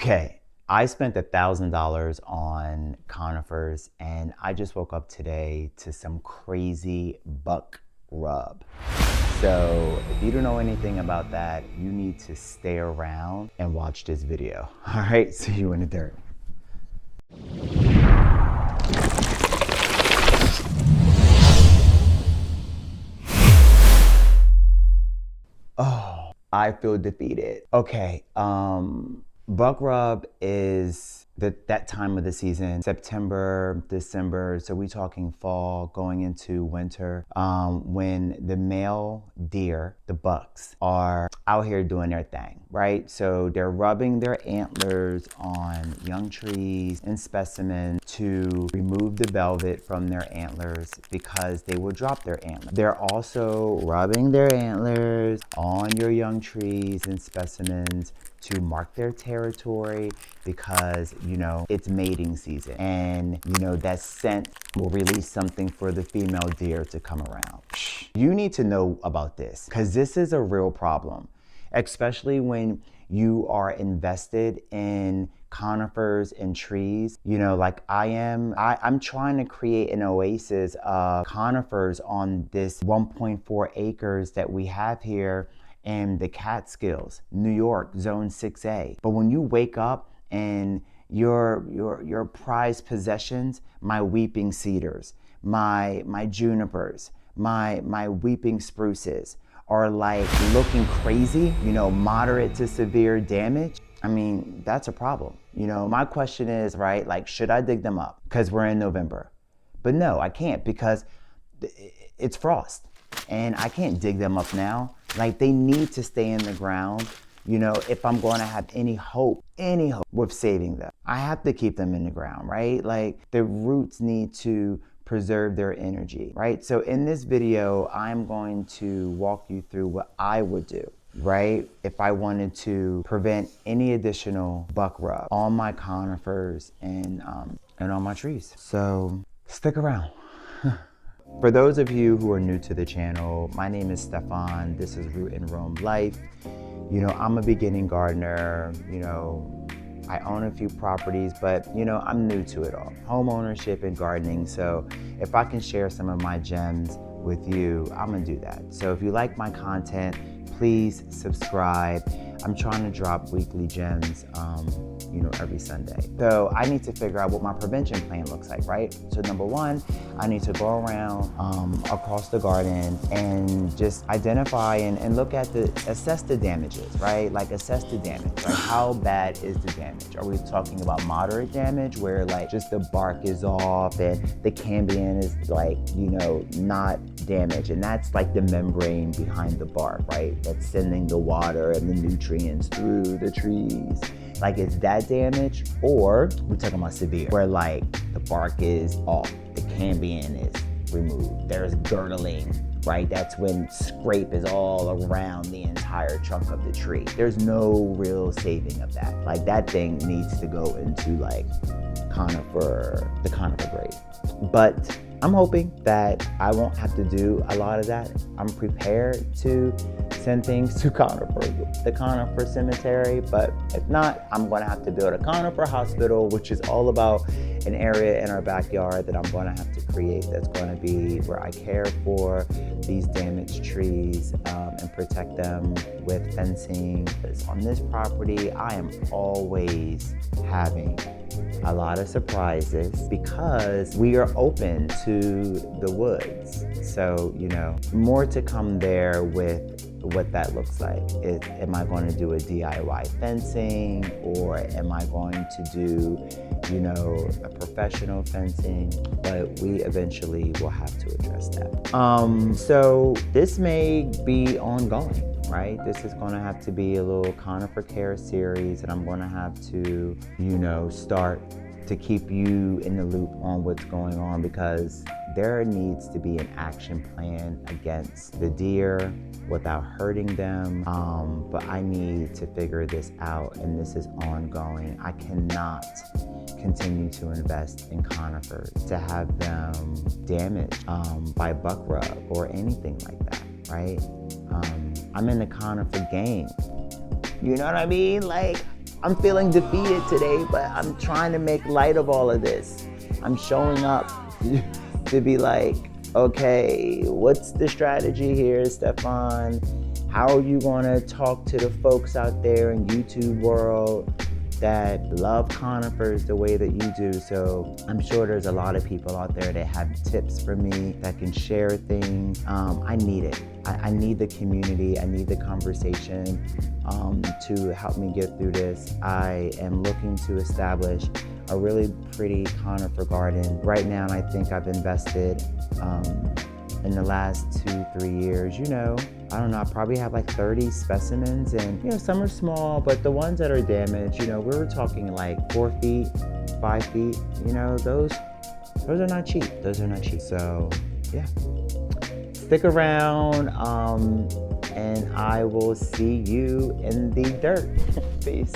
Okay, I spent $1,000 on conifers and I just woke up today to some crazy buck rub. So if you don't know anything about that, you need to stay around and watch this video. All right, see you in the dirt. Oh, I feel defeated. Okay, buck rub is that time of the season, September, December, so we talking fall going into winter, when the male deer, the bucks, are out here doing their thing, right? So they're rubbing their antlers on young trees and specimens to remove the velvet from their antlers because they will drop their antlers. They're also rubbing their antlers on your young trees and specimens to mark their territory because, you know, it's mating season and, you know, that scent will release something for the female deer to come around. You need to know about this because this is a real problem, especially when you are invested in conifers and trees, you know, like I am. I'm trying to create an oasis of conifers on this 1.4 acres that we have here in the Catskills, New York, Zone 6A. But when you wake up and your prized possessions, my weeping cedars, my junipers, my weeping spruces are like looking crazy, you know, moderate to severe damage, I mean, that's a problem. You know, my question is, right, like, should I dig them up? Because we're in November. But no, I can't because it's frost and I can't dig them up now. Like, they need to stay in the ground, you know, if I'm going to have any hope with saving them. I have to keep them in the ground, right? Like, the roots need to preserve their energy, right? So in this video, I'm going to walk you through what I would do, right? If I wanted to prevent any additional buck rub on my conifers and on my trees. So stick around. For those of you who are new to the channel, my name is Stefan. This is Root and Roam Life. You know, I'm a beginning gardener. You know, I own a few properties, but you know, I'm new to it all. Home ownership and gardening. So if I can share some of my gems with you, I'm gonna do that. So if you like my content, please subscribe. I'm trying to drop weekly gems, you know, every Sunday. So I need to figure out what my prevention plan looks like, right? So number one, I need to go around across the garden and just identify and look at assess the damages, right? Like assess the damage, right? How bad is the damage? Are we talking about moderate damage where like just the bark is off and the cambium is like, you know, not damaged? And that's like the membrane behind the bark, right? That's sending the water and the nutrients through the trees. Like, is that damage? Or we're talking about severe, where like the bark is off, the cambium is removed, there's girdling, right? That's when scrape is all around the entire trunk of the tree. There's no real saving of that. Like, that thing needs to go into like the conifer grade. But I'm hoping that I won't have to do a lot of that. I'm prepared to send things to the conifer cemetery, but if not, I'm gonna have to build a conifer hospital, which is all about an area in our backyard that I'm gonna have to create that's gonna be where I care for these damaged trees and protect them with fencing. On this property, I am always having a lot of surprises because we are open to the woods. So, you know, more to come there with what that looks like. Am I going to do a DIY fencing, or am I going to do, you know, a professional fencing? But we eventually will have to address that. So this may be ongoing, right? This is going to have to be a little conifer care series, and I'm going to have to, you know, start to keep you in the loop on what's going on, because there needs to be an action plan against the deer without hurting them. But I need to figure this out, and this is ongoing. I cannot continue to invest in conifers to have them damaged by buck rub or anything like that, right? I'm in the conifer game. You know what I mean? Like, I'm feeling defeated today, but I'm trying to make light of all of this. I'm showing up to be like, okay, what's the strategy here, Stefan? How are you gonna talk to the folks out there in YouTube world that love conifers the way that you do? So I'm sure there's a lot of people out there that have tips for me, that can share things. I need it. I need the community. I need the conversation to help me get through this. I am looking to establish a really pretty conifer garden right now, and I think I've invested in the last 2-3 years, I don't know, I probably have like 30 specimens, and some are small, but the ones that are damaged, we were talking like 4 feet, 5 feet, those are not cheap. Those are not cheap. So yeah, stick around, and I will see you in the dirt. Peace.